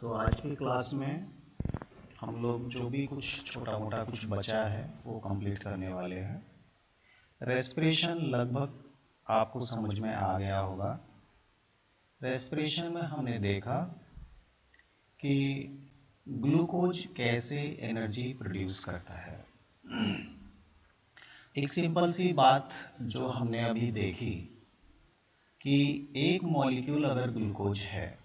तो आज की क्लास में हम लोग जो भी कुछ छोटा मोटा कुछ बचा है वो कंप्लीट करने वाले हैं। रेस्पिरेशन लगभग आपको समझ में आ गया होगा। रेस्पिरेशन में हमने देखा कि ग्लूकोज कैसे एनर्जी प्रोड्यूस करता है। एक सिंपल सी बात जो हमने अभी देखी कि एक मॉलिक्यूल अगर ग्लूकोज है,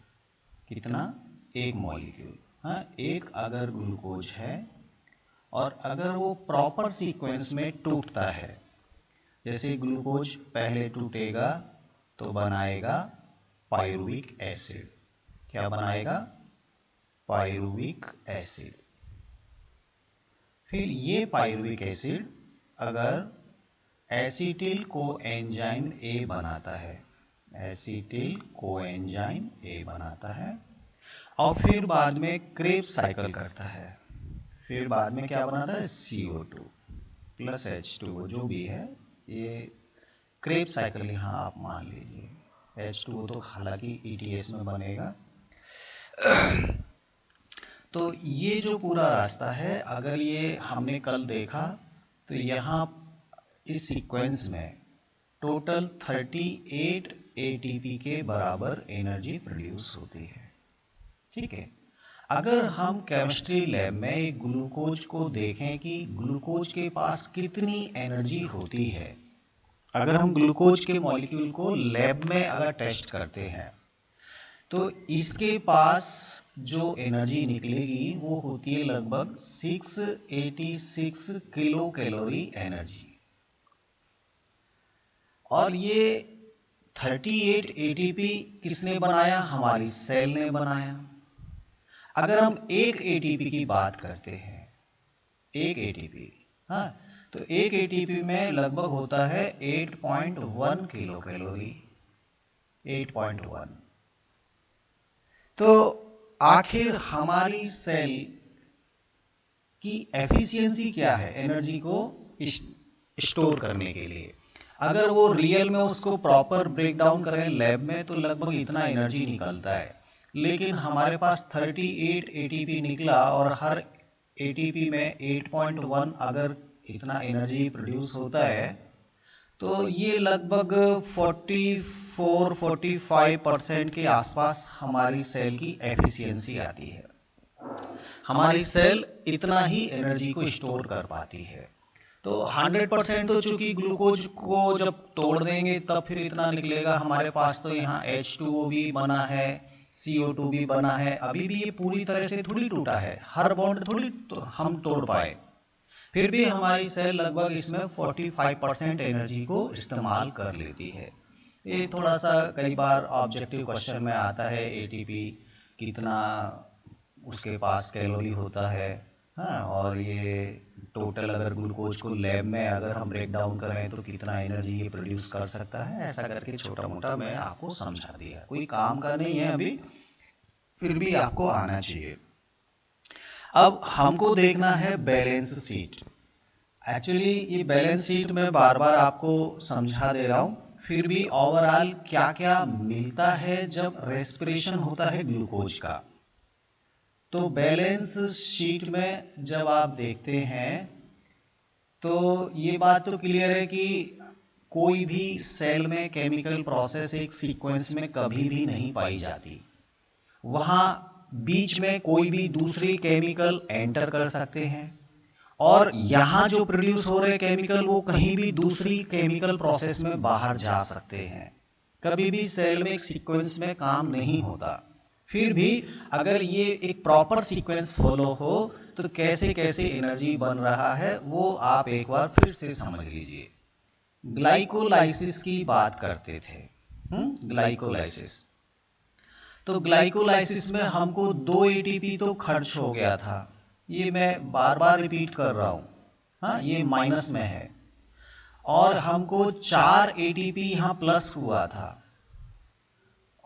कितना? एक मॉलिक्यूल, हाँ, एक अगर ग्लूकोज है और अगर वो प्रॉपर सीक्वेंस में टूटता है, जैसे ग्लूकोज पहले टूटेगा तो बनाएगा पायरुविक एसिड। क्या बनाएगा? Pyruvic acid. फिर ये पायरुविक एसिड अगर एसिटिल कोएंजाइम ए बनाता है, एसिटिल कोएंजाइम ए बनाता है और फिर बाद में क्रेब्स साइकिल करता है। फिर बाद में क्या बनाता है? CO2 प्लस H2O, जो भी है ये क्रेब्स साइकिल यहाँ आप मान लीजिए। H2O तो हालांकि ETS में बनेगा। तो ये जो पूरा रास्ता है, अगर ये हमने कल देखा तो यहाँ इस सीक्वेंस में टोटल 38 ATP के बराबर एनर्जी प्रोड्यूस होती है। ठीक है। अगर हम केमिस्ट्री लैब में एक ग्लूकोज को देखें कि ग्लूकोज के पास कितनी एनर्जी होती है, अगर हम ग्लूकोज के मॉलिक्यूल को लैब में अगर टेस्ट करते हैं तो इसके पास जो एनर्जी निकलेगी वो होती है लगभग 686 किलो कैलोरी एनर्जी। और ये 38 ATP किसने बनाया? हमारी सेल ने बनाया। अगर हम एक ATP की बात करते हैं, एक ATP, हाँ, तो एक ATP में लगभग होता है 8.1 किलो कैलोरी, 8.1। तो आखिर हमारी सेल की एफिशिएंसी क्या है एनर्जी को स्टोर करने के लिए? अगर वो रियल में उसको प्रॉपर ब्रेक डाउन करें लैब में तो लगभग इतना एनर्जी निकलता है, लेकिन हमारे पास 38 ATP निकला और हर ATP में 8.1 अगर इतना एनर्जी प्रोड्यूस होता है तो ये लगभग 44-45% के आसपास हमारी सेल की एफिशिएंसी आती है। हमारी सेल इतना ही एनर्जी को स्टोर कर पाती है। तो 100% तो चूंकि ग्लूकोज को जब तोड़ देंगे तब फिर इतना निकलेगा। हमारे पास तो यहाँ H2O भी बना है, CO2 भी बना है। अभी भी ये पूरी तरह से थोड़ी टूटा है, हर बॉन्ड थोड़ी तो हम तोड़ पाए, फिर भी हमारी सेल लगभग इसमें 45% एनर्जी को इस्तेमाल कर लेती है। ये थोड़ा सा कई बार ऑब्जेक्टिव क्वेश्चन में आता है, ATP कितना उसके पास कैलोरी होता है, हाँ, और ये टोटल अगर ग्लूकोज को लैब में अगर हम ब्रेक डाउन करें तो कितना एनर्जी ये प्रोड्यूस कर सकता है। ऐसा करके छोटा मोटा मैं आपको समझा दिया, कोई काम का नहीं है अभी, फिर भी आपको आना चाहिए। अब हमको देखना है बैलेंस शीट। एक्चुअली ये बैलेंस शीट में बार बार आपको समझा दे रहा हूं, फिर भी ओवरऑल क्या क्या मिलता है जब रेस्पिरेशन होता है ग्लूकोज का। तो बैलेंस शीट में जब आप देखते हैं तो ये बात तो क्लियर है कि कोई भी सेल में केमिकल प्रोसेस एक सीक्वेंस में कभी भी नहीं पाई जाती। वहां बीच में कोई भी दूसरी केमिकल एंटर कर सकते हैं और यहां जो प्रोड्यूस हो रहे केमिकल वो कहीं भी दूसरी केमिकल प्रोसेस में बाहर जा सकते हैं। कभी भी सेल में एक सीक्वेंस में काम नहीं होता। फिर भी अगर ये एक प्रॉपर सीक्वेंस फॉलो हो तो कैसे कैसे एनर्जी बन रहा है वो आप एक बार फिर से समझ लीजिए। ग्लाइकोलाइसिस की बात करते थे, ग्लाइकोलाइसिस। तो ग्लाइकोलाइसिस में हमको 2 ATP तो खर्च हो गया था, ये मैं बार बार रिपीट कर रहा हूं, हाँ, ये माइनस में है, और हमको 4 ATP यहां प्लस हुआ था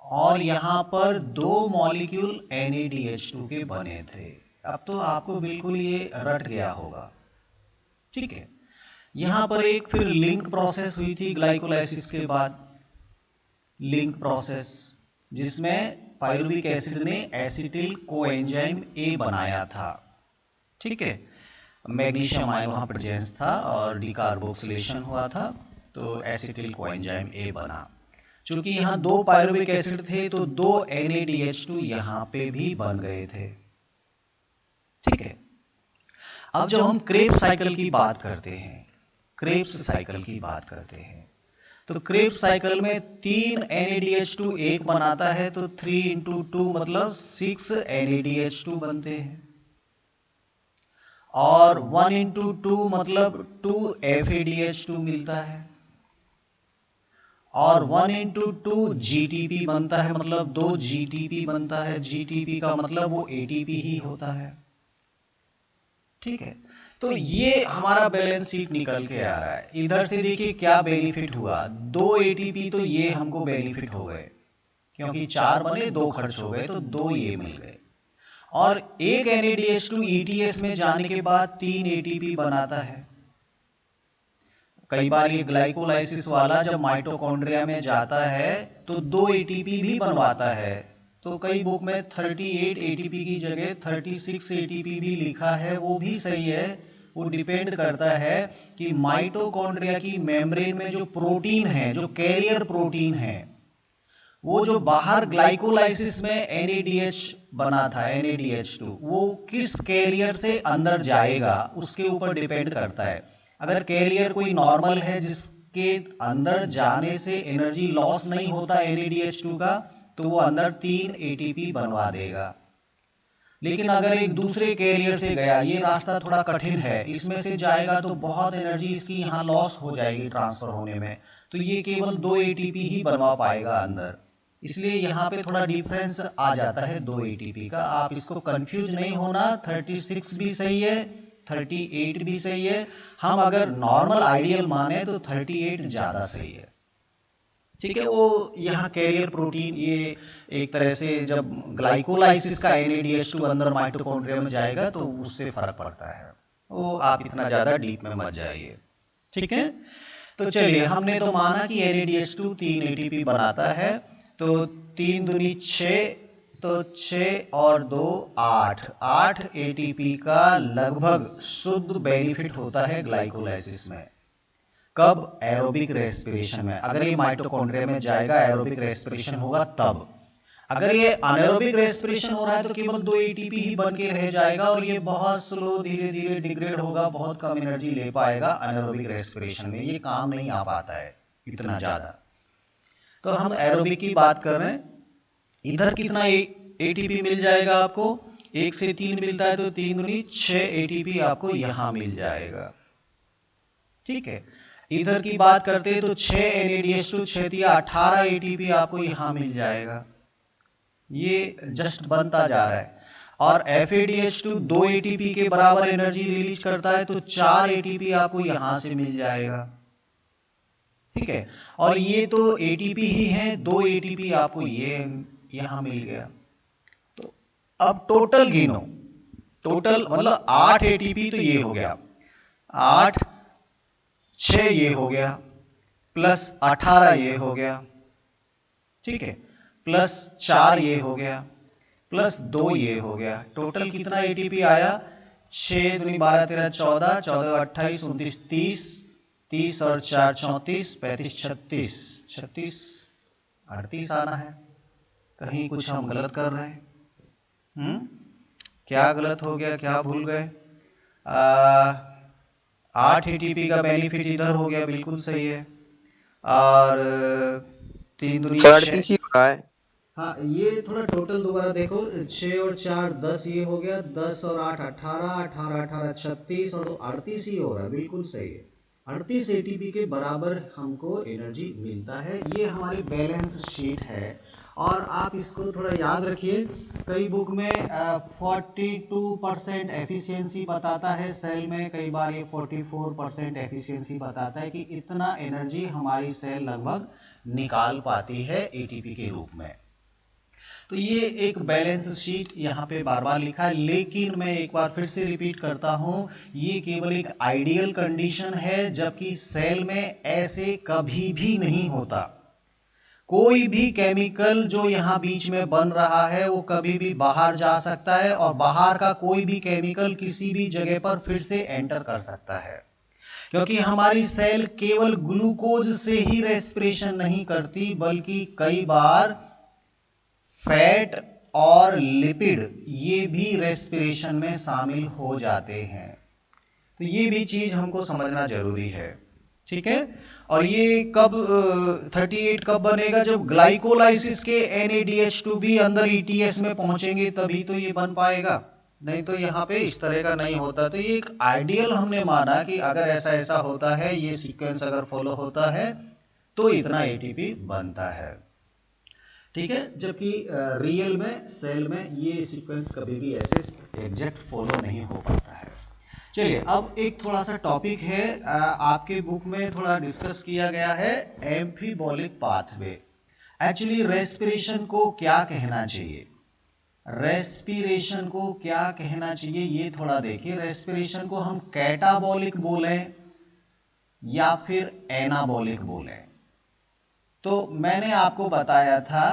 और यहां पर 2 मॉलिक्यूल NADH2 के बने थे। अब तो आपको बिल्कुल ये रट गया होगा। ठीक है। यहां पर एक फिर लिंक प्रोसेस हुई थी ग्लाइकोलाइसिस के बाद, लिंक प्रोसेस, जिसमें पायरुविक एसिड ने एसिटिल कोएंजाइम ए बनाया था, ठीक है। मैग्नीशियम आयन वहां प्रेजेंस था और डिकार्बोक्सिलेशन हुआ था, तो एसिटिल कोएंजाइम ए बना। चूंकि यहाँ 2 पायरुविक एसिड थे तो 2 NADH2 यहाँ पे भी बन गए थे, ठीक है। अब जब हम क्रेब्स साइकिल की बात करते हैं, क्रेब्स साइकिल की बात करते हैं, तो क्रेब्स साइकिल में 3 NADH2 एक बनाता है, तो 3 × 2 मतलब 6 NADH2 बनते हैं, और 1 × 2 मतलब 2 FADH2 मिलता है, और 1 × 2 GTP बनता है, मतलब 2 GTP बनता है। GTP का मतलब वो ATP ही होता है, ठीक है। तो ये हमारा बैलेंस शीट निकल के आ रहा है। इधर से देखिए क्या बेनिफिट हुआ, 2 ATP तो ये हमको बेनिफिट हो गए, क्योंकि 4 बने 2 खर्च हो गए, तो 2 ये मिल गए। और एक NADH2 ETS में जाने के बाद 3 ATP बनाता है। कई बार ये ग्लाइकोलाइसिस वाला जब माइटोकॉन्ड्रिया में जाता है तो 2 ATP भी बनवाता है, तो कई बुक में 38 ATP की जगह 36 ATP भी लिखा है, वो भी सही है। वो डिपेंड करता है कि माइटोकॉन्ड्रिया की मेम्ब्रेन में जो प्रोटीन है, जो कैरियर प्रोटीन है, वो जो बाहर ग्लाइकोलाइसिस में NADH बना था, NADH2, वो किस कैरियर से अंदर जाएगा उसके ऊपर डिपेंड करता है। अगर कैरियर कोई नॉर्मल है जिसके अंदर जाने से एनर्जी लॉस नहीं होता NADH2 का, तो वो अंदर 3 ATP बनवा देगा। लेकिन अगर एक दूसरे कैरियर से गया, ये रास्ता थोड़ा कठिन है, इसमें से जाएगा तो बहुत एनर्जी इसकी यहाँ लॉस हो जाएगी ट्रांसफर होने में, तो ये केवल 2 ATP ही बनवा पाएगा अंदर। इसलिए यहाँ पे थोड़ा डिफरेंस आ जाता है 2 ATP का। आप इसको कंफ्यूज नहीं होना, 36 भी सही है, 38 भी सही है। हम अगर नॉर्मल आइडियल माने तो 38 ज्यादा सही है, ठीक है। वो यहाँ कैरियर प्रोटीन, ये एक तरह से जब ग्लाइकोलाइसिस का NADH2 अंदर माइटोकॉन्ड्रिया में जाएगा तो उससे फर्क पड़ता है। वो आप इतना ज्यादा डीप में मत जाइए, ठीक है। तो चलिए, हमने तो माना कि NADH2 3 ATP बनाता है, तो 3 दूनी 6, तो 6 और 2 8 ATP का लगभग शुद्ध बेनिफिट होता है ग्लाइकोलाइसिस में। कब? एरोबिक रेस्पिरेशन में। अगर ये माइटोकॉन्ड्रिया में जाएगा, एरोबिक रेस्पिरेशन होगा तब। अगर ये अनएरोबिक रेस्पिरेशन हो रहा है तो केवल 2 ATP ही बन के रह जाएगा और ये बहुत स्लो, धीरे धीरे डिग्रेड होगा, बहुत कम एनर्जी ले पाएगा अनएरोबिक रेस्पिरेशन में, ये काम नहीं आ पाता है इतना ज्यादा। तो हम एरोबिक की बात कर रहे हैं। इधर कितना ATP मिल जाएगा आपको? 1 से 3 मिलता है, तो 3 दूनी 6 ATP आपको यहां मिल जाएगा, ठीक है। इधर की बात करते हैं तो 6 NADH2 6 दिया 18 ATP आपको यहां मिल जाएगा, ये जस्ट बनता जा रहा है। और FADH2 2 ATP के बराबर एनर्जी रिलीज करता है, तो 4 ATP आपको यहां से मिल जाएगा, ठीक है। और ये तो ATP ही है, 2 ATP आपको ये यहां मिल गया। तो अब टोटल गिनो, टोटल मतलब 8 ATP तो ये हो गया, 8 6 ये हो गया, प्लस 18 ये हो गया, ठीक है, प्लस 4 ये हो गया, प्लस 2 ये हो गया। टोटल कितना ATP आया? 6 दूनी 12 13 14, 14 28 29 30, 30 और 4 34, 35 36, 36 38 आना है। कहीं कुछ हम गलत कर रहे हैं? क्या गलत हो गया, क्या भूल गए? 8 ATP का बेनिफिट इधर हो गया, बिल्कुल सही है। और 3 दूनी 6, हाँ ये थोड़ा टोटल दोबारा देखो, 6 और 4 10 ये हो गया, 10 और 8 18, 18 18 36 और 38 ही हो रहा है, बिल्कुल सही है। 38 ATP के बराबर हमको एनर्जी मिलता है। ये हमारी बैलेंस शीट है और आप इसको थोड़ा याद रखिए। कई बुक में 42% एफिशिएंसी बताता है सेल में, कई बार ये 44% एफिशिएंसी बताता है कि इतना एनर्जी हमारी सेल लगभग निकाल पाती है ATP के रूप में। तो ये एक बैलेंस शीट यहाँ पे बार बार लिखा है, लेकिन मैं एक बार फिर से रिपीट करता हूं, ये केवल एक आइडियल कंडीशन है, जबकि सेल में ऐसे कभी भी नहीं होता। कोई भी केमिकल जो यहाँ बीच में बन रहा है वो कभी भी बाहर जा सकता है और बाहर का कोई भी केमिकल किसी भी जगह पर फिर से एंटर कर सकता है, क्योंकि हमारी सेल केवल ग्लूकोज से ही रेस्पिरेशन नहीं करती बल्कि कई बार फैट और लिपिड ये भी रेस्पिरेशन में शामिल हो जाते हैं। तो ये भी चीज हमको समझना जरूरी है, ठीक है। और ये कब 38 कब बनेगा, जब ग्लाइकोलाइसिस के NADH2 भी अंदर ETS में पहुंचेंगे तभी तो ये बन पाएगा, नहीं तो यहाँ पे इस तरह का नहीं होता। तो ये एक आइडियल हमने माना कि अगर ऐसा ऐसा होता है, ये सीक्वेंस अगर फॉलो होता है तो इतना ATP बनता है, ठीक है। जबकि रियल में सेल में ये सीक्वेंस कभी भी ऐसे एग्जैक्ट फॉलो नहीं हो पाता है। चलिए अब एक थोड़ा सा टॉपिक है, आपके बुक में थोड़ा डिस्कस किया गया है, एम्फीबॉलिक पाथवे। एक्चुअली रेस्पिरेशन को क्या कहना चाहिए, रेस्पिरेशन को क्या कहना चाहिए ये थोड़ा देखिए। रेस्पिरेशन को हम कैटाबॉलिक बोलें या फिर एनाबॉलिक बोलें। तो मैंने आपको बताया था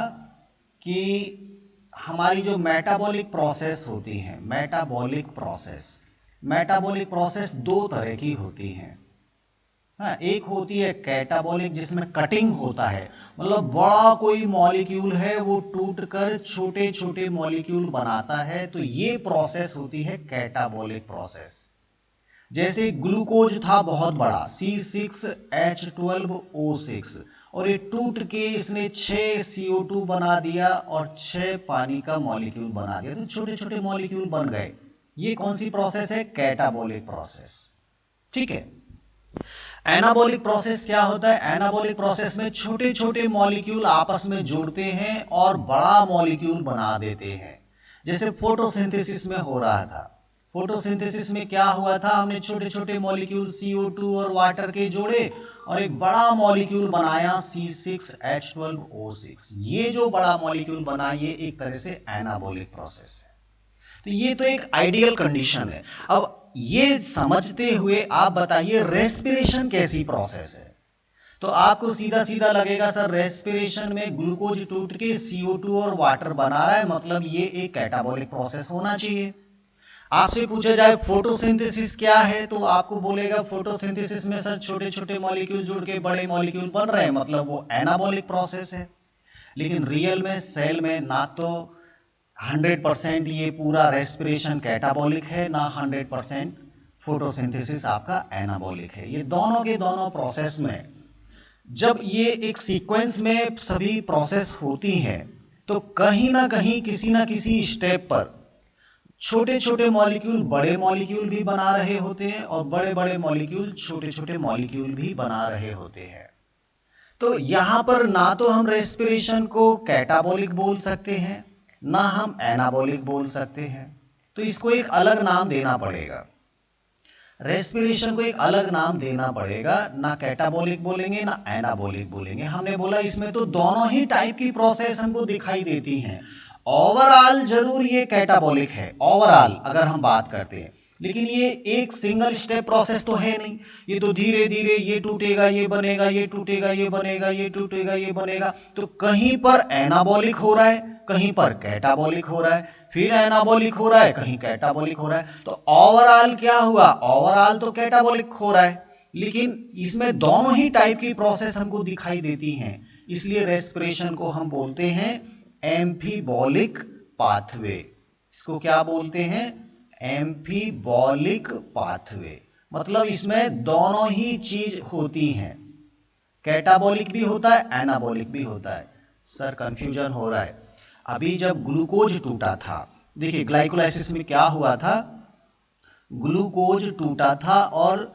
कि हमारी जो मेटाबॉलिक प्रोसेस होती है, मेटाबॉलिक प्रोसेस दो तरह की होती हैं। हाँ, एक होती है कैटाबॉलिक जिसमें कटिंग होता है, मतलब बड़ा कोई मॉलिक्यूल है वो टूटकर छोटे छोटे मॉलिक्यूल बनाता है, तो ये प्रोसेस होती है कैटाबॉलिक प्रोसेस। जैसे ग्लूकोज था बहुत बड़ा C6H12O6 और ये टूट के इसने 6 CO2 बना दिया और 6 पानी का मॉलिक्यूल बना दिया, तो छोटे छोटे मॉलिक्यूल बन गए। ये कौन सी प्रोसेस है, कैटाबॉलिक प्रोसेस, ठीक है। एनाबॉलिक प्रोसेस क्या होता है, एनाबॉलिक प्रोसेस में छोटे छोटे मॉलिक्यूल आपस में जुड़ते हैं और बड़ा मॉलिक्यूल बना देते हैं। जैसे फोटोसिंथेसिस में हो रहा था, फोटोसिंथेसिस में क्या हुआ था, हमने छोटे छोटे मॉलिक्यूल CO2 और वाटर के जोड़े और एक बड़ा मॉलिक्यूल बनाया C6H12O6। ये जो बड़ा मॉलिक्यूल बना ये एक तरह से एनाबॉलिक प्रोसेस है। तो ये तो एक आइडियल कंडीशन है। अब ये समझते हुए आप बताइए रेस्पिरेशन कैसी प्रोसेस है। तो आपको सीधा सीधा लगेगा सर रेस्पिरेशन में ग्लूकोज टूट के CO2 और वाटर बना रहा है, मतलब ये एक कैटाबॉलिक प्रोसेस होना चाहिए। आपसे पूछा जाए फोटोसिंथेसिस क्या है, तो आपको बोलेगा फोटोसिंथेसिस में सर छोटे छोटे मॉलिक्यूल जुड़ के बड़े मॉलिक्यूल बन रहे हैं, मतलब वो एनाबॉलिक प्रोसेस है। लेकिन रियल में सेल में ना तो 100% ये पूरा रेस्पिरेशन कैटाबॉलिक है, ना 100% फोटोसिंथेसिस आपका एनाबॉलिक है। ये दोनों के दोनों प्रोसेस में जब ये एक सीक्वेंस में सभी प्रोसेस होती हैं तो कहीं ना कहीं किसी ना किसी स्टेप पर छोटे छोटे मॉलिक्यूल बड़े मॉलिक्यूल भी बना रहे होते हैं और बड़े बड़े मॉलिक्यूल छोटे छोटे मॉलिक्यूल भी बना रहे होते हैं। तो यहां पर ना तो हम रेस्पिरेशन को कैटाबॉलिक बोल सकते हैं ना हम एनाबॉलिक बोल सकते हैं, तो इसको एक अलग नाम देना पड़ेगा। रेस्पिरेशन को एक अलग नाम देना पड़ेगा, ना कैटाबॉलिक बोलेंगे ना एनाबॉलिक बोलेंगे। हमने बोला इसमें तो दोनों ही टाइप की प्रोसेस हमको दिखाई देती हैं। ओवरऑल जरूर ये कैटाबॉलिक है, ओवरऑल अगर हम बात करते हैं, लेकिन ये एक सिंगल स्टेप प्रोसेस तो है नहीं। ये तो धीरे धीरे ये टूटेगा ये बनेगा, ये टूटेगा ये बनेगा, ये टूटेगा ये बनेगा। तो कहीं पर एनाबॉलिक हो रहा है, कहीं पर कैटाबॉलिक हो रहा है, फिर एनाबॉलिक हो रहा है, कहीं कैटाबॉलिक हो रहा है। तो ओवरऑल क्या हुआ, ओवरऑल तो कैटाबॉलिक हो रहा है, लेकिन इसमें दोनों ही टाइप की प्रोसेस हमको दिखाई देती हैं। इसलिए रेस्पिरेशन को हम बोलते हैं एम्फीबॉलिक पाथवे। इसको क्या बोलते हैं, एम्फीबॉलिक पाथवे। मतलब इसमें दोनों ही चीज होती हैं, कैटाबॉलिक भी होता है एनाबॉलिक भी होता है। सर कंफ्यूजन हो रहा है। अभी जब ग्लूकोज टूटा था, देखिए ग्लाइकोलाइसिस में क्या हुआ था, ग्लूकोज टूटा था और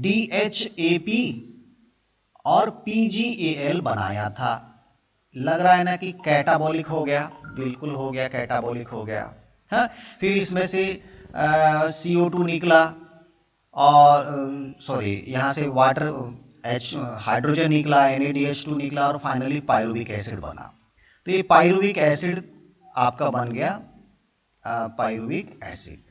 DHAP और PgAl बनाया था। लग रहा है ना कि कैटाबॉलिक हो गया, बिल्कुल हो गया, कैटाबॉलिक हो गया। हाँ, फिर इसमें से CO2 निकला और सॉरी यहाँ से वाटर हाइड्रोजन निकला, NADH2 निकला और फाइनली पायरुविक एसिड बना। तो ये पायरुविक एसिड आपका बन गया पायरुविक एसिड।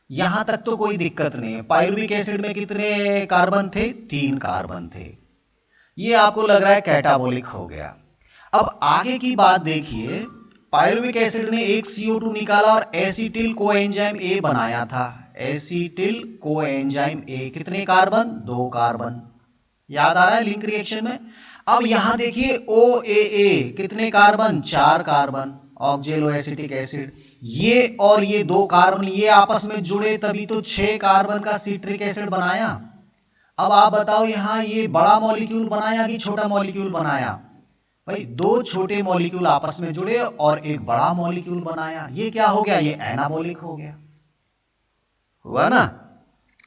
यहां तक तो कोई दिक्कत नहीं है। पायरुविक एसिड में कितने कार्बन थे, 3 कार्बन थे। ये आपको लग रहा है कैटाबॉलिक हो गया। अब आगे की बात देखिए, पायरुविक एसिड ने एक CO2 निकाला और एसिटिल कोएंजाइम ए बनाया था। एसिटिल कोएंजाइम ए, कितने कार्बन? 2 कार्बन। याद आ रहा है लिंक रिएक्शन में? अब यहां देखिए OAA, कितने कार्बन? 4 carbon, ऑक्जेलो acetic acid. ये और ये 2 कार्बन ये आपस में जुड़े तभी तो 6 कार्बन का सिट्रिक एसिड बनाया। अब आप बताओ यहां ये बड़ा मॉलिक्यूल बनाया कि छोटा मॉलिक्यूल बनाया? भाई 2 छोटे मॉलिक्यूल आपस में जुड़े और एक बड़ा मॉलिक्यूल बनाया। ये क्या हो गया? ये एनाबॉलिक हो गया। हुआ ना?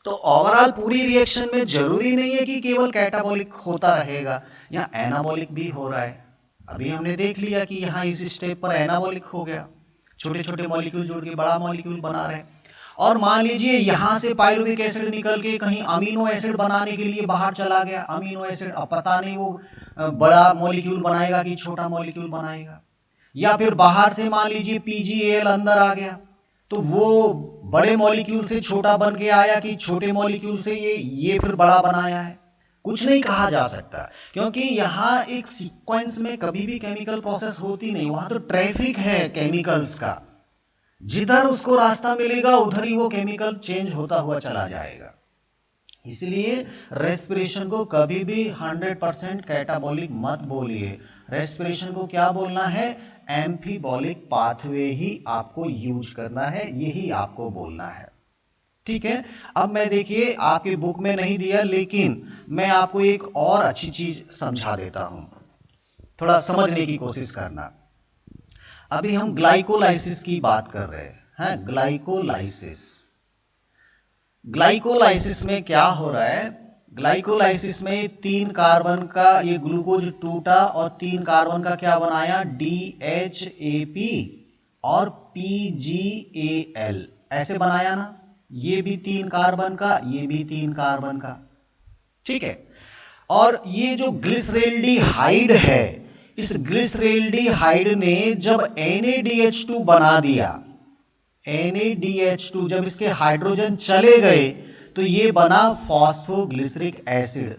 तो ओवरऑल पूरी रिएक्शन में जरूरी नहीं है कि केवल कैटाबॉलिक होता रहेगा, यहाँ एनाबॉलिक भी हो रहा है। अभी हमने देख लिया कि यहाँ इस स्टेप पर एनाबॉलिक हो गया, छोटे छोटे मॉलिक्यूल जुड़ के बड़ा मॉलिक्यूल बना रहे। और मान लीजिए यहां से पायरुविक एसिड निकल के कहीं अमीनो एसिड बनाने के लिए बाहर चला गया। अमीनो एसिड, अब पता नहीं वो बड़ा मॉलिक्यूल बनाएगा कि छोटा मॉलिक्यूल बनाएगा। या फिर बाहर से मान लीजिए PgAl अंदर आ गया, तो वो बड़े मॉलिक्यूल से छोटा बन के आया कि छोटे मॉलिक्यूल से ये फिर बड़ा बनाया है। कुछ नहीं कहा जा सकता, क्योंकि यहाँ एक सीक्वेंस में कभी भी केमिकल प्रोसेस होती नहीं। वहां तो ट्रैफिक है केमिकल्स का, जिधर उसको रास्ता मिलेगा उधर ही वो केमिकल चेंज होता हुआ चला जाएगा। इसलिए रेस्पिरेशन को कभी भी 100% कैटाबॉलिक मत बोलिए। रेस्पिरेशन को क्या बोलना है? एम्फीबॉलिक पाथवे ही आपको यूज करना है, यही आपको बोलना है। ठीक है। अब मैं देखिए आपके बुक में नहीं दिया, लेकिन मैं आपको एक और अच्छी चीज समझा देता हूं, थोड़ा समझने की कोशिश करना। अभी हम ग्लाइकोलाइसिस की बात कर रहे हैं। ग्लाइकोलाइसिस, ग्लाइकोलाइसिस में क्या हो रहा है? ग्लाइकोलाइसिस में 3 कार्बन का ये ग्लूकोज टूटा और 3 कार्बन का क्या बनाया? DHAP और PgAl, ऐसे बनाया ना? ये भी 3 कार्बन का, ये भी 3 कार्बन का। ठीक है। और ये जो ग्लिसरेल्डिहाइड है, इस ग्लिसरेल्डिहाइड ने जब NaDH2 बना दिया, NaDH2 जब इसके हाइड्रोजन चले गए तो ये बना फॉस्फोग्लिसरिक एसिड,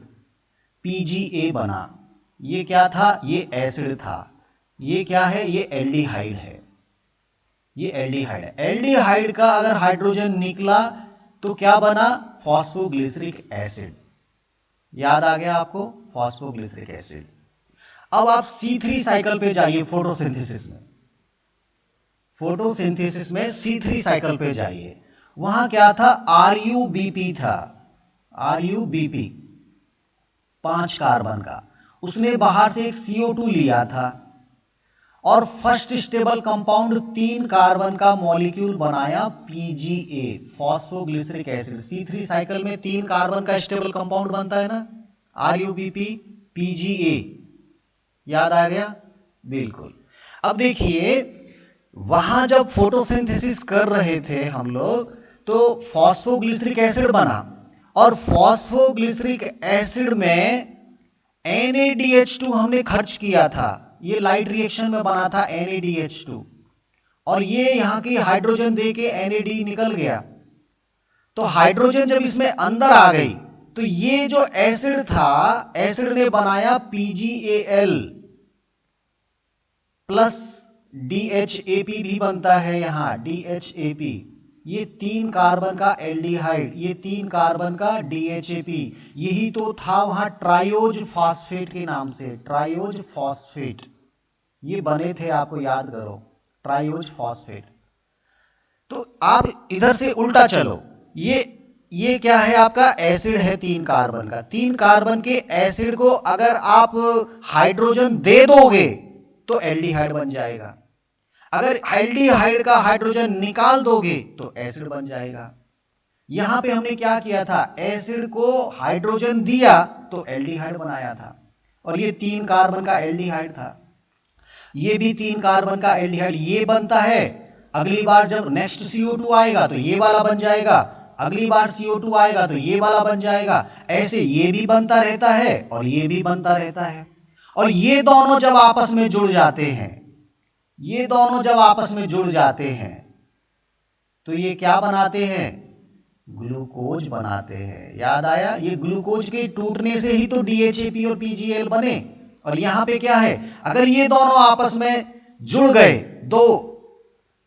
PGA बना। ये क्या था? ये एसिड था। ये क्या है? ये एल्डिहाइड है। ये एल्डिहाइड है। एल्डिहाइड का अगर हाइड्रोजन निकला तो क्या बना? Phosphoglyceric acid. याद आ गया आपको? Phosphoglyceric acid. अब आप C3 साइकिल पे जाइए, फोटोसिंथेसिस में। फोटोसिंथेसिस में C3 साइकिल पे जाइए। वहां क्या था? RuBp था। RuBp 5 कार्बन का। उसने बाहर से एक CO2 लिया था और फर्स्ट स्टेबल कंपाउंड 3 कार्बन का मॉलिक्यूल बनाया, PGA, phosphoglyceric acid. C3 cycle में 3 कार्बन का स्टेबल कंपाउंड बनता है ना? RuBp, PGA। याद आ गया? बिल्कुल। अब देखिए वहां जब फोटोसिंथेसिस कर रहे थे हम लोग, तो फॉस्फोग्लिसरिक एसिड बना और फॉस्फोग्लिसरिक एसिड में NaDH2 हमने खर्च किया था। ये लाइट रिएक्शन में बना था NaDH2, और ये यहां की हाइड्रोजन देके NAD निकल गया। तो हाइड्रोजन जब इसमें अंदर आ गई तो ये जो एसिड था, एसिड ने बनाया PgAl प्लस DHAP भी बनता है यहां, DHAP। ये 3 कार्बन का एल्डिहाइड, ये 3 कार्बन का DHAP, यही तो था वहां ट्रायोज फॉस्फेट के नाम से, ट्रायोज फॉस्फेट। ये बने थे, आपको याद करो, ट्रायोज फॉस्फेट। तो आप इधर से उल्टा चलो, ये क्या है? आपका एसिड है 3 कार्बन का। 3 कार्बन के एसिड को अगर आप हाइड्रोजन दे दोगे तो एल्डिहाइड बन जाएगा। अगर एल्डिहाइड का हाइड्रोजन निकाल दोगे तो एसिड बन जाएगा। यहां पे हमने क्या किया था? एसिड को हाइड्रोजन दिया तो एल्डिहाइड बनाया था, और ये 3 कार्बन का एल्डिहाइड था। ये भी 3 कार्बन का एल्डिहाइड ये बनता है। अगली बार जब नेक्स्ट CO2 आएगा तो ये वाला बन जाएगा, अगली बार CO2 आएगा तो ये वाला बन जाएगा। ऐसे ये भी बनता रहता है और ये भी बनता रहता है। और ये दोनों जब आपस में जुड़ जाते हैं, ये दोनों जब आपस में जुड़ जाते हैं तो ये क्या बनाते हैं? ग्लूकोज बनाते हैं। याद आया? ये ग्लूकोज के टूटने से ही तो DHAP और PGAl बने। और यहां पे क्या है, अगर ये दोनों आपस में जुड़ गए, दो,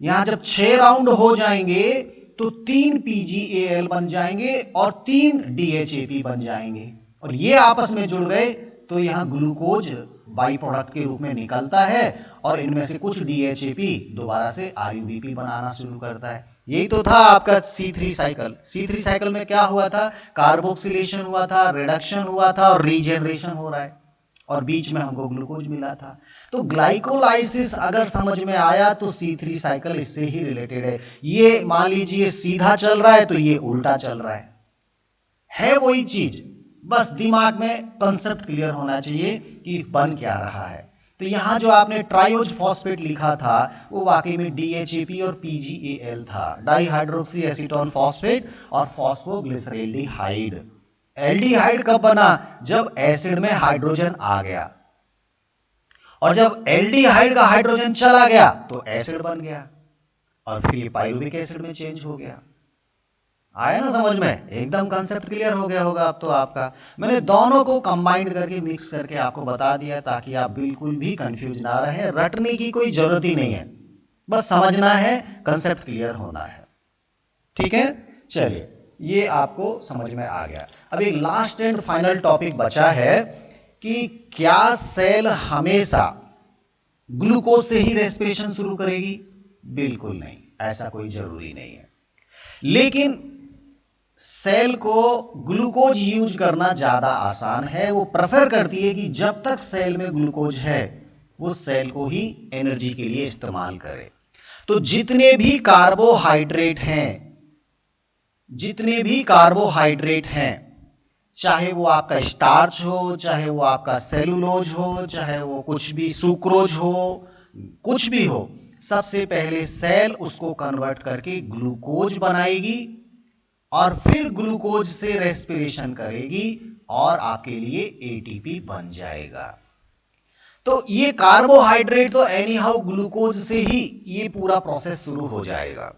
यहां जब 6 राउंड हो जाएंगे तो 3 PgAl बन जाएंगे और 3 DHAP बन जाएंगे, और ये आपस में जुड़ गए तो यहां ग्लूकोज बाई प्रोडक्ट के रूप में निकलता है और इनमें से कुछ DHAP दोबारा से RUBP बनाना शुरू करता है। यही तो था आपका C3 साइकिल। C3 साइकिल में क्या हुआ था, कार्बोक्सिलेशन हुआ था, रिडक्शन हुआ था और रीजेनरेशन हो रहा है, और बीच में हमको ग्लूकोज मिला था। तो ग्लाइकोलाइसिस अगर समझ में आया तो C3 साइकिल इससे ही रिलेटेड है। ये मान लीजिए सीधा चल रहा है तो ये उल्टा चल रहा है वही चीज, बस दिमाग में कंसेप्ट क्लियर होना चाहिए कि बन क्या रहा है। तो यहां जो आपने ट्राइओज फॉस्फेट लिखा था वो वाकई में DHAP और PgAl था, डाइहाइड्रोक्सी एसीटोन फॉस्फेट और फॉस्फोग्लिसरेल्डिहाइड। एल्डिहाइड कब बना, जब एसिड में हाइड्रोजन आ गया, और जब एल्डिहाइड का हाइड्रोजन चला गया तो एसिड बन गया, और फिर ये पाइरुविक एसिड में चेंज हो गया। आया ना समझ में, एकदम कंसेप्ट क्लियर हो गया होगा अब तो आपका। मैंने दोनों को कंबाइंड करके मिक्स करके आपको बता दिया ताकि आप बिल्कुल भी कंफ्यूज ना रहे, रटने की कोई जरूरत ही नहीं है, बस समझना है, कंसेप्ट क्लियर होना है, ठीक है। चलिए ये आपको समझ में आ गया। अब एक लास्ट एंड फाइनल टॉपिक बचा है कि क्या सेल हमेशा ग्लूकोज से ही रेस्पिरेशन शुरू करेगी? बिल्कुल नहीं, ऐसा कोई जरूरी नहीं है, लेकिन सेल को ग्लूकोज यूज करना ज्यादा आसान है। वो प्रेफर करती है कि जब तक सेल में ग्लूकोज है वो सेल को ही एनर्जी के लिए इस्तेमाल करे। तो जितने भी कार्बोहाइड्रेट हैं, चाहे वो आपका स्टार्च हो, चाहे वो आपका सेलुलोज हो, चाहे वो कुछ भी सुक्रोज हो, कुछ भी हो, सबसे पहले सेल उसको कन्वर्ट करके ग्लूकोज बनाएगी और फिर ग्लूकोज से रेस्पिरेशन करेगी और आपके लिए एटीपी बन जाएगा। तो ये कार्बोहाइड्रेट तो एनी हाउ ग्लूकोज से ही ये पूरा प्रोसेस शुरू हो जाएगा।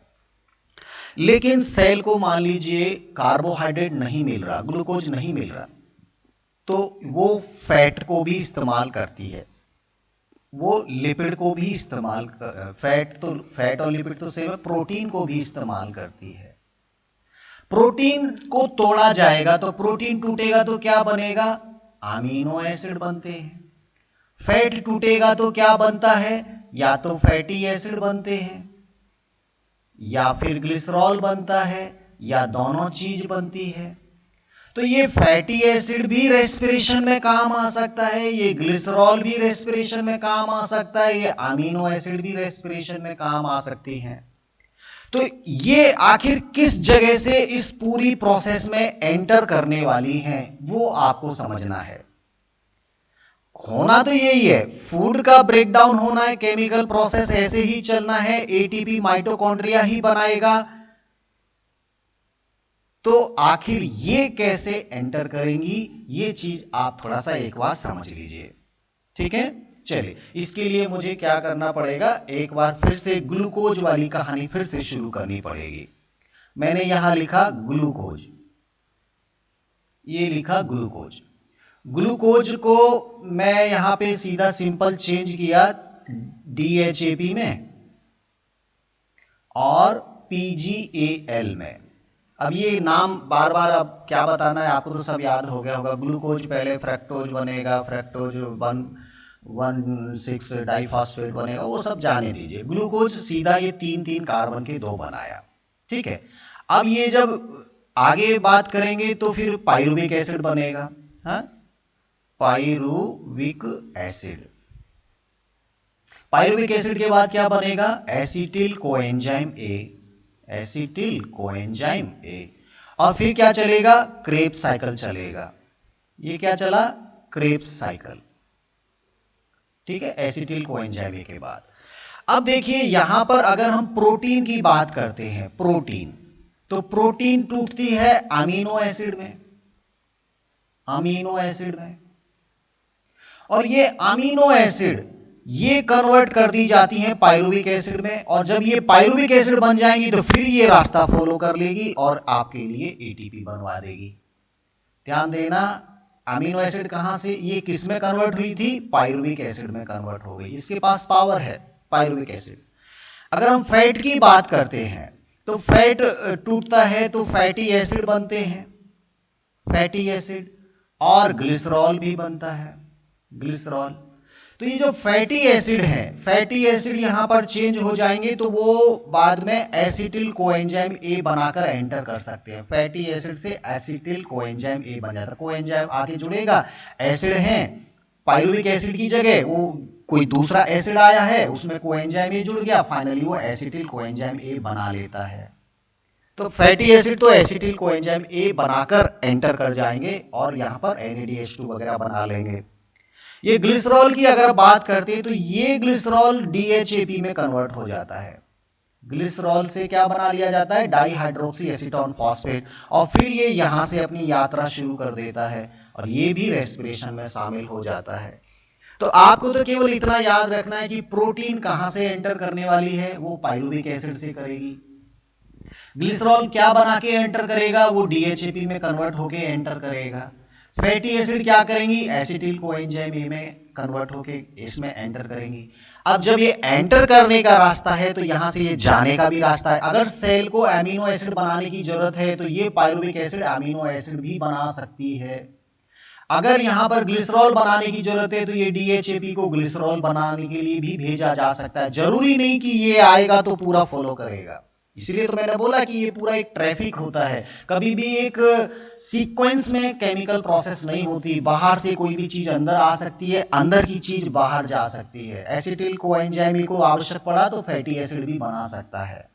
लेकिन सेल को मान लीजिए कार्बोहाइड्रेट नहीं मिल रहा, ग्लूकोज नहीं मिल रहा, तो वो फैट को भी इस्तेमाल करती है, वो लिपिड को भी इस्तेमाल फैट और लिपिड तो सेम है, प्रोटीन को भी इस्तेमाल करती है। प्रोटीन को तोड़ा जाएगा तो प्रोटीन टूटेगा तो क्या बनेगा, अमीनो एसिड बनते हैं। फैट टूटेगा तो क्या बनता है, या तो फैटी एसिड बनते हैं या फिर ग्लिसरॉल बनता है या दोनों चीज बनती है। तो ये फैटी एसिड भी रेस्पिरेशन में काम आ सकता है, ये ग्लिसरॉल भी रेस्पिरेशन में काम आ सकता है, ये अमीनो एसिड भी रेस्पिरेशन में काम आ सकती हैं। तो ये आखिर किस जगह से इस पूरी प्रोसेस में एंटर करने वाली हैं वो आपको समझना है। होना तो यही है, फूड का ब्रेकडाउन होना है, केमिकल प्रोसेस ऐसे ही चलना है, एटीपी माइटोकॉन्ड्रिया ही बनाएगा। तो आखिर ये कैसे एंटर करेंगी, ये चीज आप थोड़ा सा एक बार समझ लीजिए, ठीक है। चलिए इसके लिए मुझे क्या करना पड़ेगा, एक बार फिर से ग्लूकोज वाली कहानी फिर से शुरू करनी पड़ेगी। मैंने यहां लिखा ग्लूकोज, ये लिखा ग्लूकोज। ग्लूकोज को मैं यहां पे सीधा सिंपल चेंज किया DHAP में और PgAl में। अब ये नाम बार बार अब क्या बताना है, आपको तो सब याद हो गया होगा। ग्लूकोज पहले फ्रक्टोज बनेगा, फ्रक्टोज 1,6 डाइफॉस्फेट बनेगा, वो सब जाने दीजिए। ग्लूकोज सीधा ये 3 कार्बन के 2 बनाया, ठीक है। अब ये जब आगे बात करेंगे तो फिर पाइरुविक एसिड बनेगा, हाँ, पाइरुविक एसिड। पाइरुविक एसिड के बाद क्या बनेगा, acetyl coenzyme A, acetyl coenzyme A, और फिर क्या चलेगा, क्रेब्स साइकिल चलेगा। ये क्या चला, क्रेब्स साइकिल, ठीक है, एसिटिल कोएंजाइम ए के बाद। अब देखिए यहां पर अगर हम प्रोटीन की बात करते हैं, प्रोटीन, तो प्रोटीन टूटती है अमीनो एसिड में, अमीनो एसिड में, और ये अमीनो एसिड ये कन्वर्ट कर दी जाती हैं पाइरुविक एसिड में, और जब ये पाइरुविक एसिड बन जाएंगी तो फिर ये रास्ता फॉलो कर लेगी और आपके लिए एटीपी बनवा देगी। ध्यान देना, अमीनो एसिड कहां से, ये किस में कन्वर्ट हुई थी, पायरुविक एसिड में कन्वर्ट हो गई, इसके पास पावर है पायरुविक एसिड। अगर हम फैट की बात करते हैं तो फैट टूटता है तो फैटी एसिड बनते हैं, फैटी एसिड, और ग्लिसरॉल भी बनता है, ग्लिसरॉल। तो ये जो फैटी एसिड है, फैटी एसिड यहां पर चेंज हो जाएंगे तो वो बाद में एसिटिल कोएंजाइम ए बनाकर एंटर कर सकते हैं। फैटी एसिड से एसिटिल कोएंजाइम ए बन जाता है, कोएंजाइम आके जुड़ेगा, एसिड है पायरुविक एसिड की जगह वो कोई दूसरा एसिड आया है, उसमें कोएंजाइम ए जुड़ गया, फाइनली वो एसिटिल कोएंजाइम ए बना लेता है। तो फैटी एसिड तो एसिटिल कोएंजाइम ए बनाकर एंटर कर जाएंगे और यहां पर NADH2 वगैरह बना लेंगे। ये ग्लिसरॉल की अगर बात करते हैं तो ये ग्लिसरॉल DHAP में कन्वर्ट हो जाता है। ग्लिसरॉल से क्या बना लिया जाता है, डाइहाइड्रोक्सी एसीटोन फॉस्फेट, और फिर ये यहां से अपनी यात्रा शुरू कर देता है और ये भी रेस्पिरेशन में शामिल हो जाता है। तो आपको तो केवल इतना याद रखना है कि प्रोटीन कहां से एंटर करने वाली है, वो पायरुविक एसिड से करेगी। ग्लिसरॉल क्या बना के एंटर करेगा, वो DHAP में कन्वर्ट होके एंटर करेगा। फैटी एसिड क्या करेंगी, एसिटिल कोएंजाइम ए में कन्वर्ट होके इसमें एंटर करेंगी। अब जब ये एंटर करने का रास्ता है तो यहां से ये जाने का भी रास्ता है। अगर सेल को अमीनो एसिड बनाने की जरूरत है तो ये पायरुविक एसिड अमीनो एसिड भी बना सकती है। अगर यहां पर ग्लिसरॉल बनाने की जरूरत है तो ये DHAP को ग्लिसरॉल बनाने के लिए भी भेजा जा सकता है। जरूरी नहीं कि ये आएगा तो पूरा फॉलो करेगा, इसलिए तो मैंने बोला कि ये पूरा एक ट्रैफिक होता है। कभी भी एक सीक्वेंस में केमिकल प्रोसेस नहीं होती, बाहर से कोई भी चीज अंदर आ सकती है, अंदर की चीज बाहर जा सकती है। एसिटिल कोएंजाइम को आवश्यक पड़ा तो फैटी एसिड भी बना सकता है।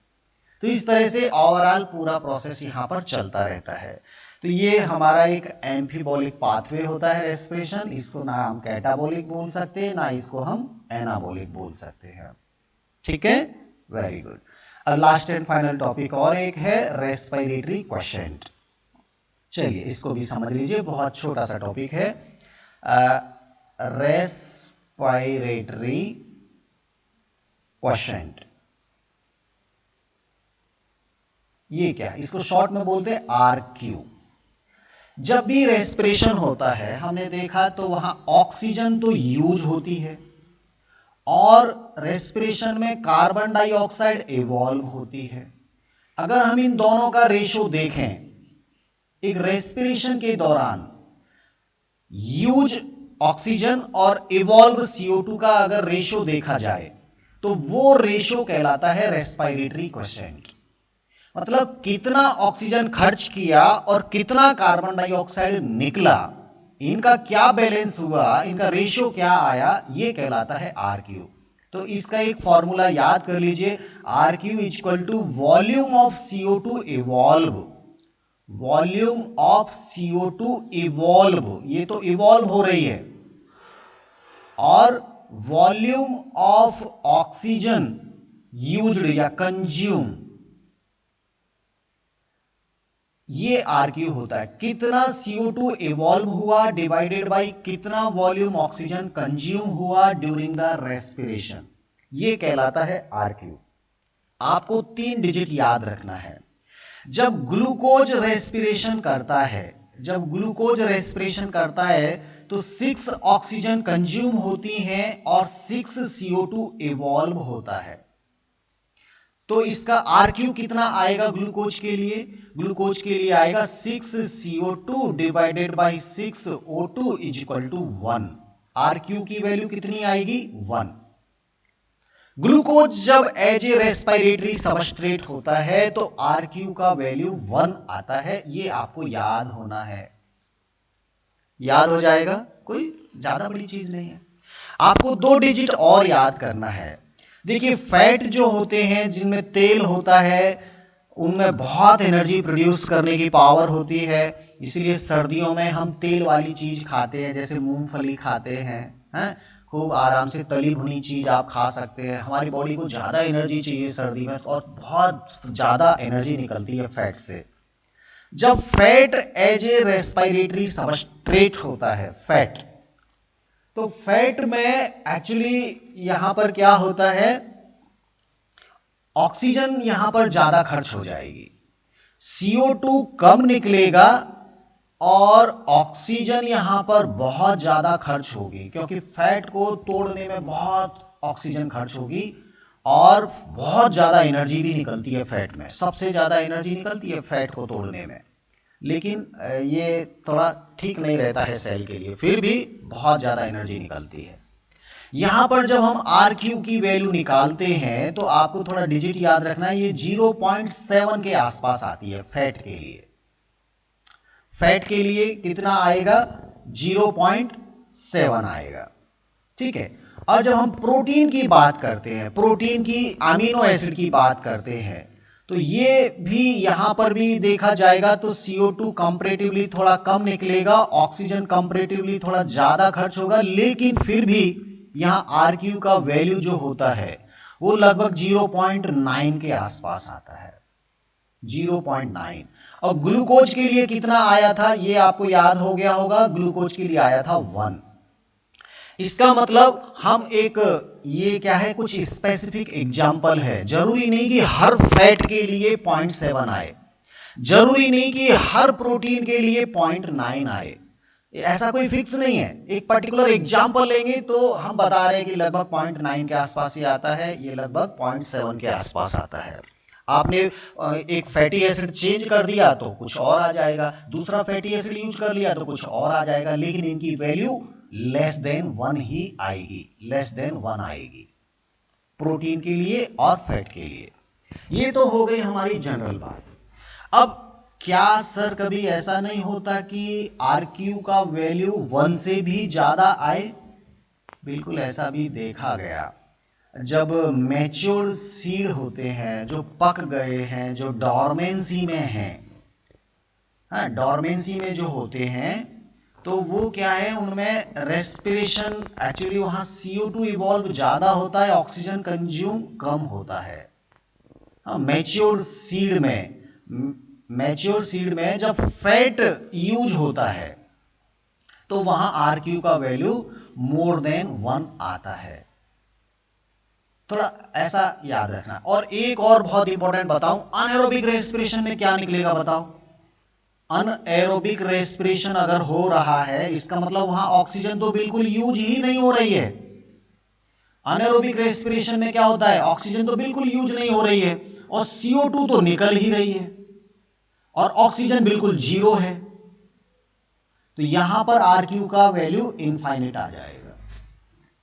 तो इस तरह से ओवरऑल पूरा प्रोसेस यहाँ पर चलता रहता है। तो ये हमारा एक एम्फीबॉलिक पाथवे होता है रेस्पिरेशन, इसको ना हम कैटाबॉलिक बोल सकते हैं ना इसको हम एनाबॉलिक बोल सकते हैं। ठीक है, वेरी गुड। अब लास्ट एंड फाइनल टॉपिक और एक है रेस्पिरेटरी क्वेश्चन। चलिए इसको भी समझ लीजिए, बहुत छोटा सा टॉपिक है। रेस्पिरेटरी क्वेश्चन ये क्या, इसको शॉर्ट में बोलते हैं RQ। जब भी रेस्पिरेशन होता है हमने देखा तो वहां ऑक्सीजन तो यूज होती है और रेस्पिरेशन में कार्बन डाइऑक्साइड इवॉल्व होती है। अगर हम इन दोनों का रेशो देखें, एक रेस्पिरेशन के दौरान यूज ऑक्सीजन और इवॉल्व CO2 का अगर रेशो देखा जाए तो वो रेशो कहलाता है रेस्पिरेटरी क्वोशिएंट। मतलब कितना ऑक्सीजन खर्च किया और कितना कार्बन डाइऑक्साइड निकला, इनका क्या बैलेंस हुआ, इनका रेशो क्या आया, ये कहलाता है RQ। तो इसका एक फॉर्मूला याद कर लीजिए, RQ equal to volume of CO2 evolve, volume of CO2 evolve, ये तो इवॉल्व हो रही है, और वॉल्यूम ऑफ ऑक्सीजन यूज्ड या कंज्यूम, ये RQ होता है। कितना CO2 इवॉल्व हुआ डिवाइडेड बाय कितना वॉल्यूम ऑक्सीजन कंज्यूम हुआ ड्यूरिंग द रेस्पिरेशन, ये कहलाता है RQ। आपको 3 डिजिट याद रखना है। जब ग्लूकोज रेस्पिरेशन करता है, जब ग्लूकोज रेस्पिरेशन करता है तो 6 ऑक्सीजन कंज्यूम होती हैं और 6 CO2 इवॉल्व होता है। तो इसका RQ कितना आएगा ग्लूकोज के लिए, ग्लूकोज के लिए आएगा 6 CO2 divided by 6 O2 is equal to 1। RQ की वैल्यू कितनी आएगी, 1। ग्लूकोज जब एज ए रेस्पिरेटरी सबस्ट्रेट होता है तो RQ का वैल्यू 1 आता है, ये आपको याद होना है, याद हो जाएगा, कोई ज्यादा बड़ी चीज नहीं है। आपको 2 डिजिट और याद करना है। देखिए फैट जो होते हैं, जिनमें तेल होता है, उनमें बहुत एनर्जी प्रोड्यूस करने की पावर होती है, इसलिए सर्दियों में हम तेल वाली चीज खाते हैं, जैसे मूंगफली खाते हैं, खूब आराम से तली भुनी चीज आप खा सकते हैं। हमारी बॉडी को ज्यादा एनर्जी चाहिए सर्दी में और बहुत ज्यादा एनर्जी निकलती है फैट से। जब fat as a respiratory substrate होता है फैट, तो फैट में एक्चुअली यहां पर क्या होता है, ऑक्सीजन यहां पर ज्यादा खर्च हो जाएगी, CO2 कम निकलेगा और ऑक्सीजन यहां पर बहुत ज्यादा खर्च होगी, क्योंकि फैट को तोड़ने में बहुत ऑक्सीजन खर्च होगी और बहुत ज्यादा एनर्जी भी निकलती है फैट में, सबसे ज्यादा एनर्जी निकलती है फैट को तोड़ने में। लेकिन ये थोड़ा ठीक नहीं रहता है सेल के लिए, फिर भी बहुत ज्यादा एनर्जी निकलती है। यहां पर जब हम RQ की वैल्यू निकालते हैं तो आपको थोड़ा डिजिट याद रखना है, ये 0.7 के आसपास आती है फैट के लिए। फैट के लिए कितना आएगा? 0.7 आएगा, ठीक है। और जब हम प्रोटीन की बात करते हैं, प्रोटीन की अमीनो एसिड की बात करते हैं, तो ये भी यहां पर भी देखा जाएगा तो CO2 कंपैरेटिवली थोड़ा कम निकलेगा, ऑक्सीजन कंपैरेटिवली थोड़ा ज्यादा खर्च होगा, लेकिन फिर भी यहां RQ का वैल्यू जो होता है वो लगभग 0.9 के आसपास आता है, 0.9। और ग्लूकोज के लिए कितना आया था ये आपको याद हो गया होगा, ग्लूकोज के लिए आया था 1। इसका मतलब हम एक, ये क्या है, कुछ स्पेसिफिक एग्जाम्पल है, जरूरी नहीं कि हर फैट के लिए 0.7 आए, जरूरी नहीं कि हर प्रोटीन के लिए 0.9 आए, ऐसा कोई फिक्स नहीं है। एक पर्टिकुलर एग्जाम्पल लेंगे तो हम बता रहे हैं कि लगभग 0.9 के आसपास ही आता है, ये लगभग 0.7 के आसपास आता है। आपने एक फैटी एसिड चेंज कर दिया तो कुछ और आ जाएगा, दूसरा फैटी एसिड यूज कर लिया तो कुछ और आ जाएगा, लेकिन इनकी वैल्यू लेस देन 1 ही आएगी, लेस देन 1 आएगी प्रोटीन के लिए और फैट के लिए। ये तो हो गई हमारी जनरल बात। अब क्या सर कभी ऐसा नहीं होता कि RQ का वैल्यू 1 से भी ज्यादा आए? बिल्कुल ऐसा भी देखा गया। जब मैच्योर्ड सीड होते हैं, जो पक गए हैं, जो डॉर्मेंसी में हैं, हाँ डॉर्मेंसी में जो होते हैं, तो वो क्या है, उनमें रेस्पिरेशन, एक्चुअली वहां CO2 इवॉल्व ज्यादा होता है, ऑक्सीजन कंज्यूम कम होता है। मैच्योर्ड सीड में जब फैट यूज होता है तो वहां RQ का वैल्यू मोर देन 1 आता है, थोड़ा ऐसा याद रखना। और एक और बहुत इंपॉर्टेंट बताऊं, अनएरोबिक रेस्पिरेशन में क्या निकलेगा बताओ? अनएरोबिक रेस्पिरेशन अगर हो रहा है, इसका मतलब वहां ऑक्सीजन तो बिल्कुल यूज ही नहीं हो रही है। अनएरोबिक रेस्पिरेशन में क्या होता है, ऑक्सीजन तो बिल्कुल यूज नहीं हो रही है और CO2 तो निकल ही रही है और ऑक्सीजन बिल्कुल जीरो है, तो यहां पर RQ का वैल्यू इनफाइनिट आ जाएगा।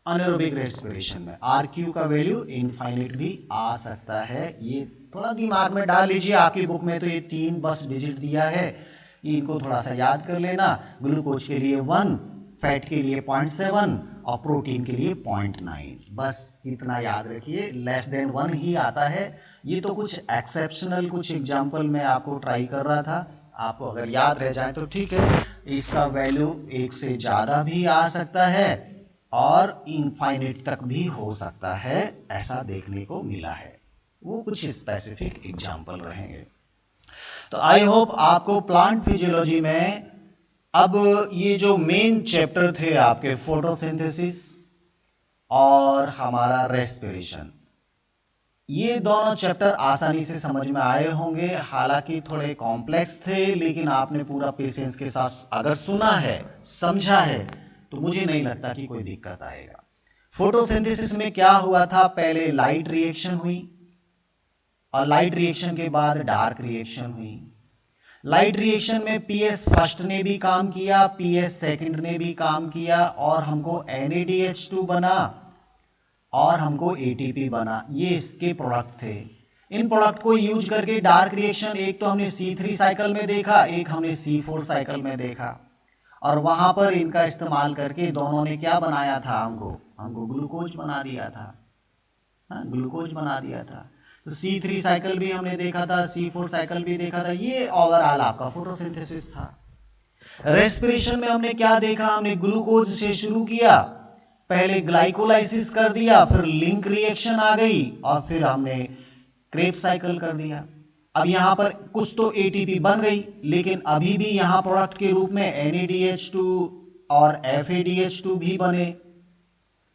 अनएरोबिक रेस्पिरेशन में RQ का वैल्यू इनफाइनिट भी आ सकता है, ये थोड़ा दिमाग में डाल लीजिए। आपकी बुक में तो ये 3 बस डिजिट दिया है, इनको थोड़ा सा याद कर लेना। ग्लूकोज के लिए 1, फैट के लिए 0.7 और प्रोटीन के लिए 0.9, बस इतना याद रखिए, लेस देन 1 ही आता है। ये तो कुछ एक्सेप्शनल कुछ एग्जाम्पल में आपको ट्राई कर रहा था, आपको अगर याद रह जाए तो ठीक है। इसका वैल्यू 1 से ज्यादा भी आ सकता है और इनफाइनिट तक भी हो सकता है, ऐसा देखने को मिला है। वो कुछ स्पेसिफिक एग्जाम्पल रहेंगे। तो आई होप आपको प्लांट फिजियोलॉजी में अब ये जो मेन चैप्टर थे आपके, फोटोसिंथेसिस और हमारा रेस्पिरेशन, ये दोनों चैप्टर आसानी से समझ में आए होंगे। हालांकि थोड़े कॉम्प्लेक्स थे, लेकिन आपने पूरा पेशेंस के साथ अगर सुना है, समझा है, तो मुझे नहीं लगता कि कोई दिक्कत आएगा। फोटोसिंथेसिस में क्या हुआ था, पहले लाइट रिएक्शन हुई और लाइट रिएक्शन के बाद डार्क रिएक्शन हुई। लाइट रिएक्शन में PS फर्स्ट ने भी काम किया, PS सेकंड ने भी काम किया और हमको NADH2 बना और हमको ATP बना, ये इसके प्रोडक्ट थे। इन प्रोडक्ट को यूज करके डार्क रिएक्शन एक तो हमने C3 साइकिल में देखा, एक हमने C4 साइकिल में देखा, और वहां पर इनका इस्तेमाल करके दोनों ने क्या बनाया था, हमको ग्लूकोज बना दिया था। ग्लूकोज बना दिया था। तो C3 साइकिल भी हमने देखा था, C4 साइकिल भी देखा था। ये ओवरऑल आपका फोटोसिंथेसिस था। रेस्पिरेशन में हमने क्या देखा, हमने ग्लूकोज से शुरू किया, पहले ग्लाइकोलाइसिस कर दिया, फिर लिंक रिएक्शन आ गई और फिर हमने क्रेब्स साइकिल कर दिया। अब यहां पर कुछ तो ATP बन गई, लेकिन अभी भी यहां प्रोडक्ट के रूप में NADH2 और FADH2 भी बने।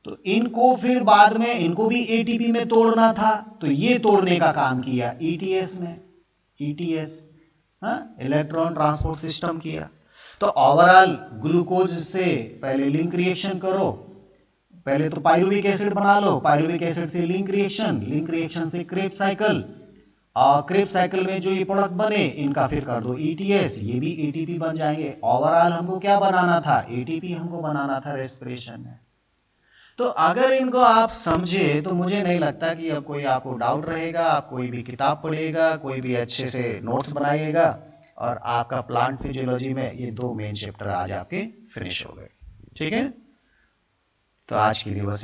तो इनको फिर बाद में इनको भी ATP में तोड़ना था, तो ये तोड़ने का काम किया ETS में, ETS इलेक्ट्रॉन ट्रांसपोर्ट सिस्टम किया। तो ओवरऑल ग्लूकोज से पहले लिंक रिएक्शन करो, पहले तो पायरुविक एसिड बना लो, पायरुविक एसिड से लिंक रिएक्शन से क्रेब्स साइकिल, और क्रेब्स साइकिल में जो ये प्रोडक्ट बने इनका फिर कर दो ETS, ये भी ATP बन जाएंगे। ओवरऑल हमको क्या बनाना था? ATP हमको बनाना था रेस्पिरेशन में। तो अगर इनको आप समझे तो मुझे नहीं लगता कि अब कोई आपको डाउट रहेगा। आप कोई भी किताब पढ़िएगा, कोई भी अच्छे से नोट्स बनाइएगा, और आपका प्लांट फिजियोलॉजी में ये 2 मेन चैप्टर आज आपके फिनिश हो गए। ठीक है, तो आज के लिए बस